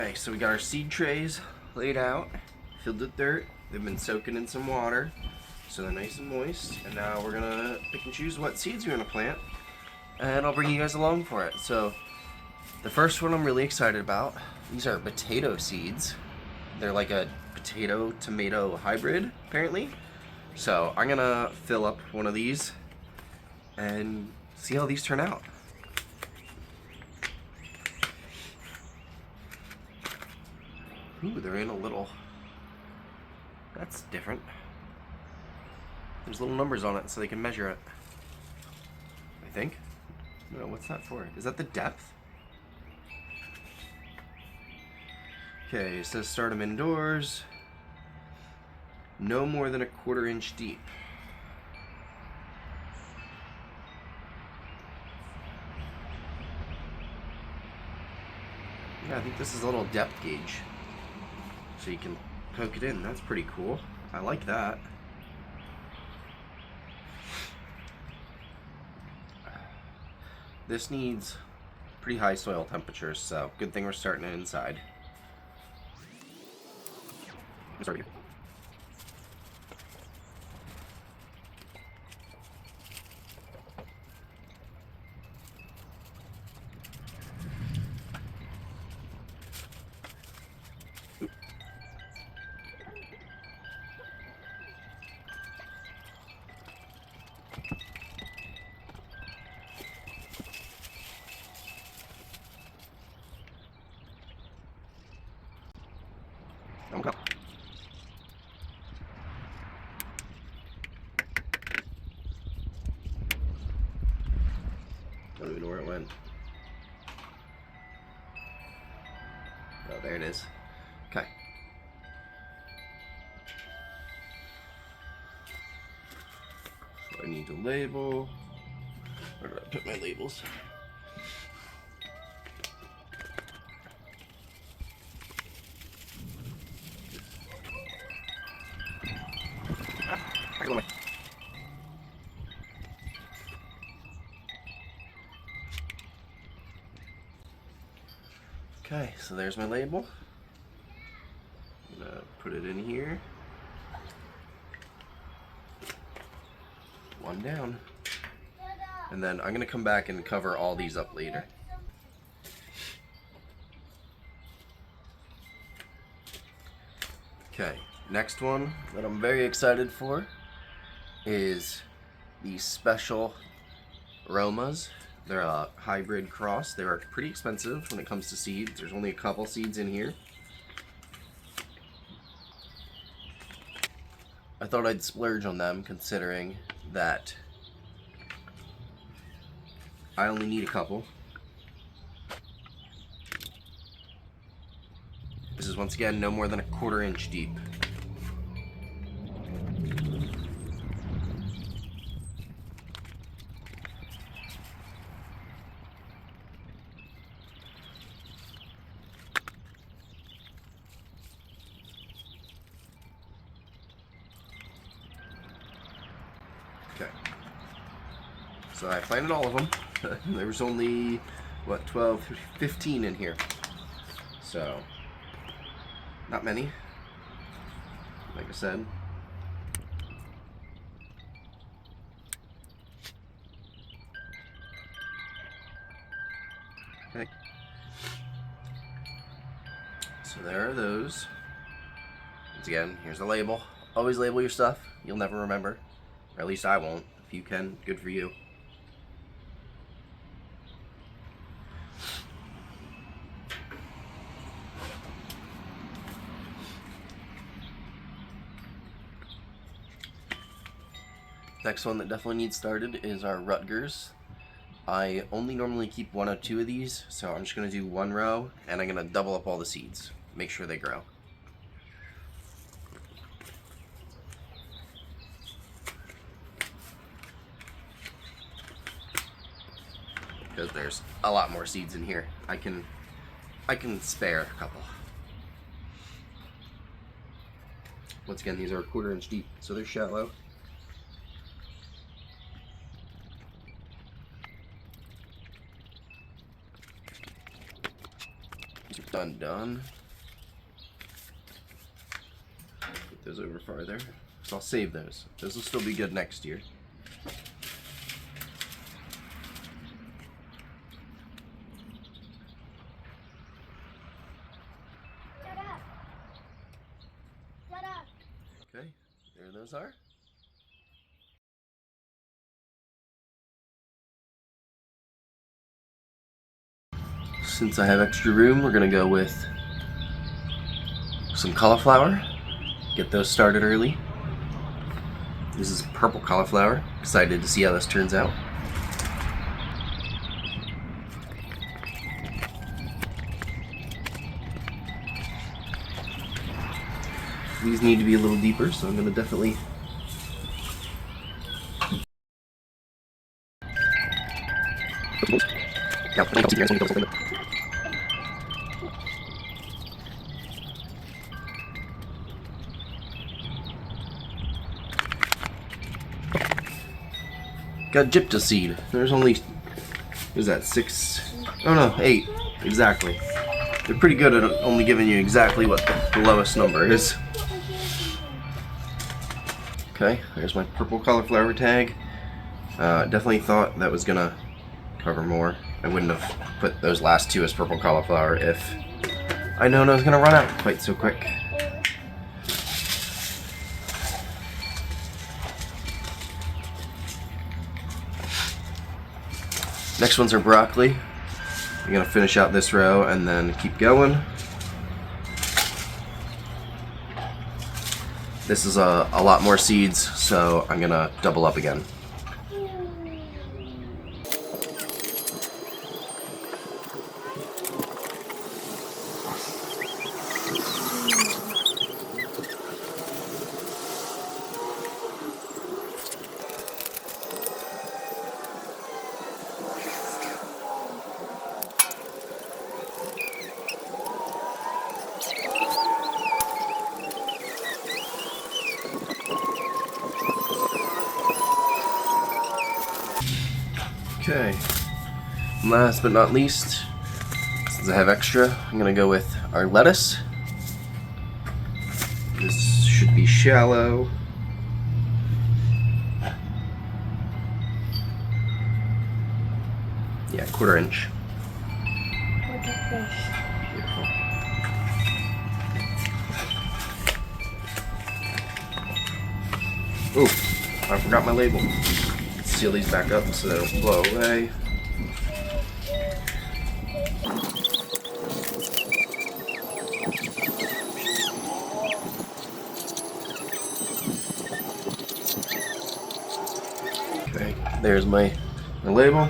Okay, so we got our seed trays laid out, filled with dirt. They've been soaking in some water, so they're nice and moist. And now we're gonna pick and choose what seeds we're gonna plant, and I'll bring you guys along for it. So the first one I'm really excited about. These are potato seeds. They're like a potato-tomato hybrid, apparently. So I'm gonna fill up one of these and see how these turn out. Ooh, they're in a little... That's different. There's little numbers on it so they can measure it. I think. No, what's that for? Is that the depth? Okay, it says start them indoors. No more than a 1/4 inch deep. Yeah, I think this is a little depth gauge. So you can poke it in. That's pretty cool. I like that. This needs pretty high soil temperatures, so good thing we're starting it inside. Let's start here. Okay. Don't even know where it went. Oh, there it is. Okay. So I need to label. Where did I put my labels? Okay, so there's my label. I'm gonna put it in here. One down. And then I'm gonna come back and cover all these up later. Okay, next one that I'm very excited for is these special aromas. They're a hybrid cross. They are pretty expensive when it comes to seeds. There's only a couple seeds in here. I thought I'd splurge on them considering that I only need a couple. This is once again no more than a 1/4 inch deep. Okay. So I planted all of them. There was only, what, 12, 15 in here. So, not many. Like I said. Okay. So there are those. Once again, here's the label. Always label your stuff. You'll never remember. Or at least I won't. If you can, good for you. Next one that definitely needs started is our Rutgers. I only normally keep 1 or 2 of these, so I'm just going to do 1 row, and I'm going to double up all the seeds. Make sure they grow. Because there's a lot more seeds in here. I can spare a couple. Once again, these are a 1/4 inch deep, so they're shallow. Done. Put those over farther. So I'll save those. Those will still be good next year. Okay, there those are. Since I have extra room, we're gonna go with some cauliflower. Get those started early. This is purple cauliflower. Excited to see how this turns out. These need to be a little deeper, so I'm gonna definitely got gypta seed. There's only, what is that, 6? Oh no, 8. Exactly. They're pretty good at only giving you exactly what the lowest number is. Okay, there's my purple cauliflower tag. Definitely thought that was gonna cover more. I wouldn't have put those last 2 as purple cauliflower if I known I was gonna run out quite so quick. Next ones are broccoli. I'm gonna finish out this row and then keep going. This is a lot more seeds, so I'm gonna double up again. Okay, last but not least, since I have extra, I'm gonna go with our lettuce. This should be shallow. Yeah, 1/4 inch. Beautiful. Ooh, I forgot my label. Seal these back up so they don't blow away. Okay, there's my label.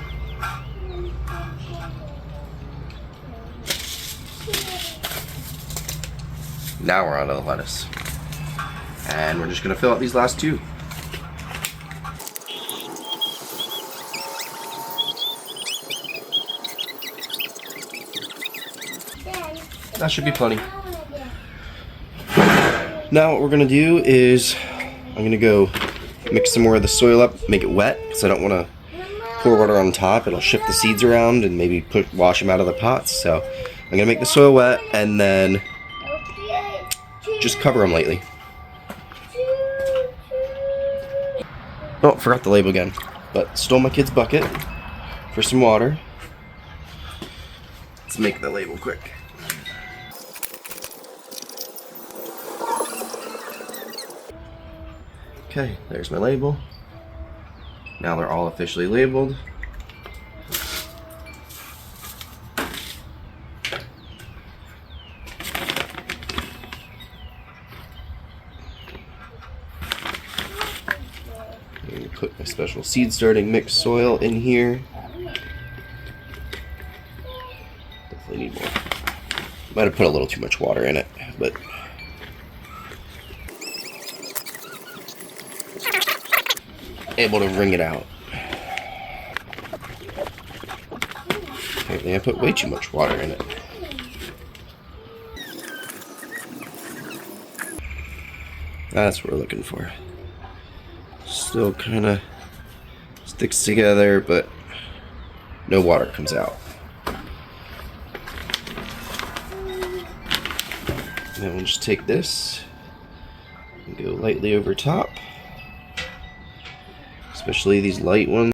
Now we're on to the lettuce. And we're just gonna fill out these last 2. That should be plenty. Now what we're gonna do is I'm gonna go mix some more of the soil up, make it wet, because I don't want to pour water on top. It'll shift the seeds around and maybe wash them out of the pots. So I'm gonna make the soil wet and then just cover them lightly. Oh, forgot the label again, but stole my kid's bucket for some water. Let's make the label quick. Okay, there's my label. Now they're all officially labeled. I'm going to put my special seed starting mix soil in here. Definitely need more. Might have put a little too much water in it, but able to wring it out. Apparently I put way too much water in it. That's what we're looking for. Still kind of sticks together, but no water comes out. then we'll just take this and go lightly over top, especially these light ones.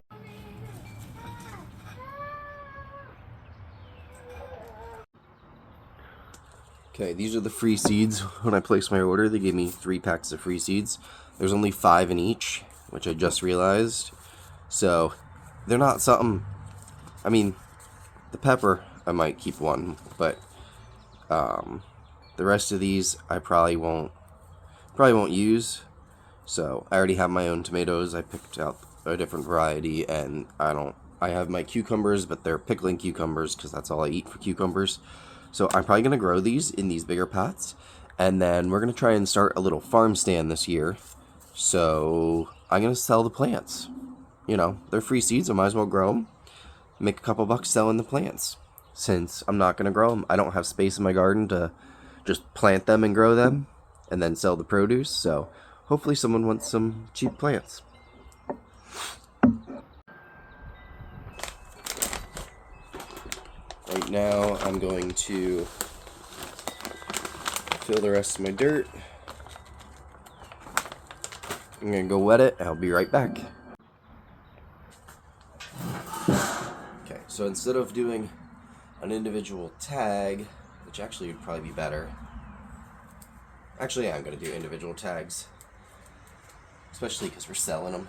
Okay, these are the free seeds. When I placed my order, they gave me 3 packs of free seeds. There's only 5 in each, which I just realized. So, they're not something... I mean, the pepper, I might keep one, but the rest of these I probably won't use. So, I already have my own tomatoes. I picked out a different variety, and I have my cucumbers, but they're pickling cucumbers because that's all I eat for cucumbers. So I'm probably going to grow these in these bigger pots, and then we're going to try and start a little farm stand this year. So I'm going to sell the plants. You know, they're free seeds, I might as well grow them. Make a couple bucks selling the plants. Since I'm not going to grow them, I don't have space in my garden to just plant them and grow them and then sell the produce. So hopefully someone wants some cheap plants. Right now, I'm going to fill the rest of my dirt. I'm going to go wet it, and I'll be right back. Okay, so instead of doing an individual tag, which actually would probably be better. Actually, yeah, I'm going to do individual tags, especially because we're selling them.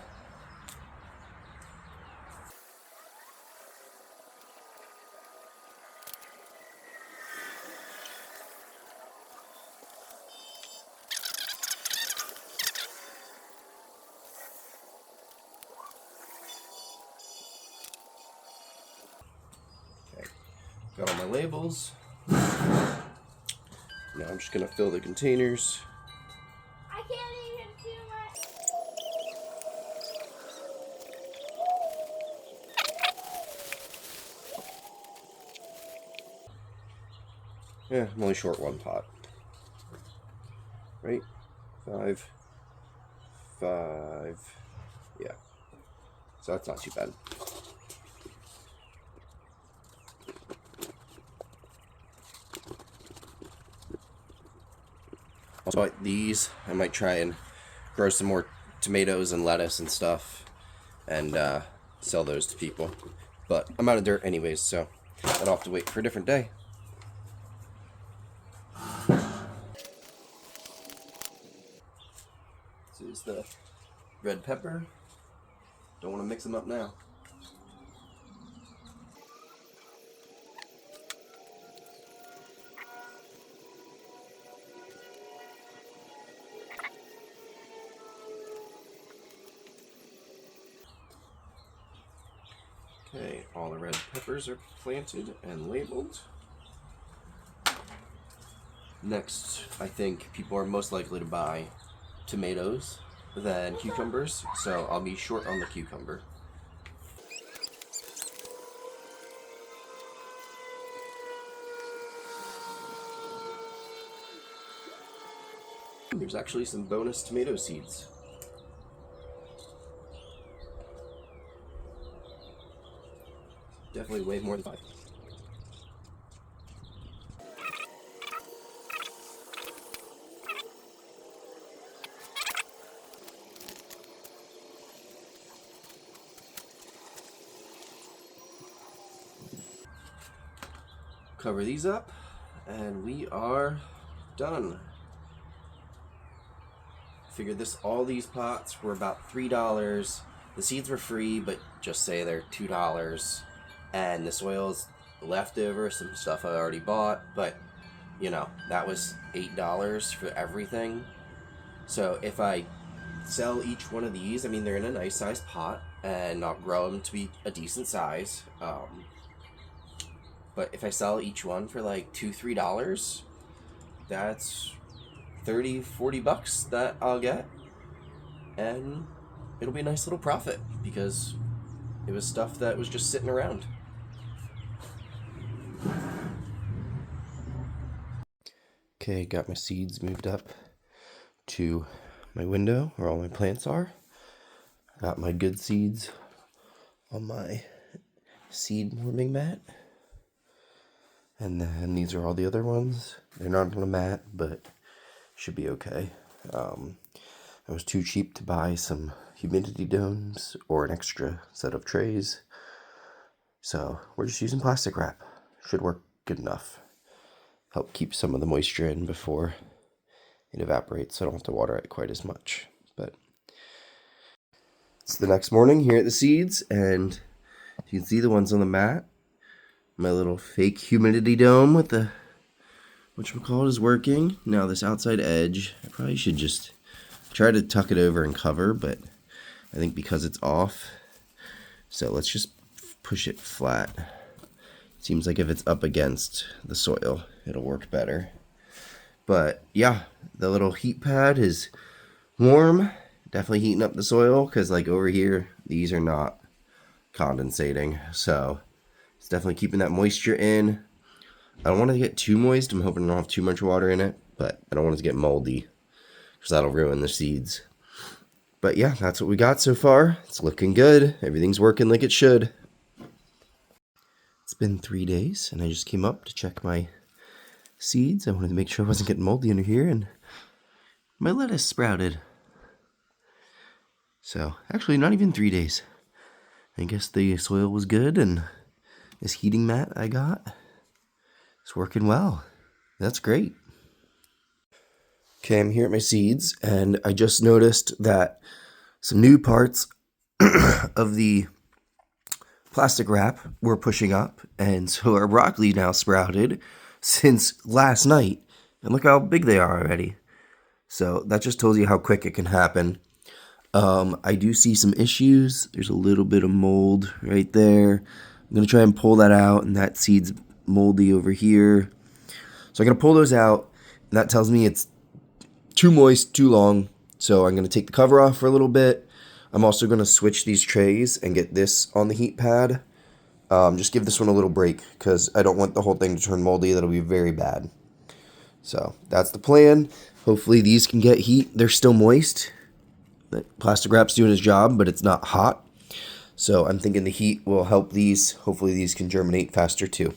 Got all my labels. Now I'm just going to fill the containers. I can't even do my... Yeah, I'm only short 1 pot. Right? 5. Yeah. So that's not too bad. Also, these, I might try and grow some more tomatoes and lettuce and stuff and sell those to people. But I'm out of dirt anyways, so I'll have to wait for a different day. This is the red pepper. Don't want to mix them up now. Okay, all the red peppers are planted and labeled. Next, I think people are most likely to buy tomatoes than cucumbers, so I'll be short on the cucumber. There's actually some bonus tomato seeds. Definitely way more than 5. Cover these up, and we are done. Figured all these pots were about $3. The seeds were free, but just say they're $2. And the soil's leftover, some stuff I already bought, but you know, that was $8 for everything. So if I sell each one of these, I mean, they're in a nice sized pot, and I'll grow them to be a decent size. But if I sell each one for like $2-3, that's 30-40 bucks that I'll get, and it'll be a nice little profit because it was stuff that was just sitting around. Okay, got my seeds moved up to my window where all my plants are. Got my good seeds on my seed warming mat. And then these are all the other ones. They're not on a mat, but should be okay. I was too cheap to buy some humidity domes or an extra set of trays. So we're just using plastic wrap. Should work good enough. Help keep some of the moisture in before it evaporates, so I don't have to water it quite as much. But it's the next morning here at the seeds, and you can see the ones on the mat. My little fake humidity dome with the whatchamacallit is working. Now this outside edge, I probably should just try to tuck it over and cover, but I think because it's off, so let's just push it flat. Seems like if it's up against the soil, it'll work better. But yeah, the little heat pad is warm, definitely heating up the soil, because like over here, these are not condensating, so it's definitely keeping that moisture in. I don't want to get too moist. I'm hoping I don't have too much water in it, but I don't want it to get moldy, because that'll ruin the seeds. But yeah, that's what we got so far. It's looking good. Everything's working like it should. It's been 3 days, and I just came up to check my seeds. I wanted to make sure I wasn't getting moldy under here, and my lettuce sprouted. So, actually, not even 3 days. I guess the soil was good, and this heating mat I got is working well. That's great. Okay, I'm here at my seeds, and I just noticed that some new parts of the plastic wrap were pushing up, and so our broccoli now sprouted since last night, and look how big they are already. So that just tells you how quick it can happen. I do see some issues. There's a little bit of mold right there. I'm gonna try and pull that out, and that seed's moldy over here. So I'm gonna pull those out, and that tells me it's too moist, too long. So I'm gonna take the cover off for a little bit. I'm also going to switch these trays and get this on the heat pad. Just give this one a little break because I don't want the whole thing to turn moldy. That'll be very bad. So that's the plan. Hopefully these can get heat. They're still moist. The plastic wrap's doing its job, but it's not hot. So I'm thinking the heat will help these. Hopefully these can germinate faster too.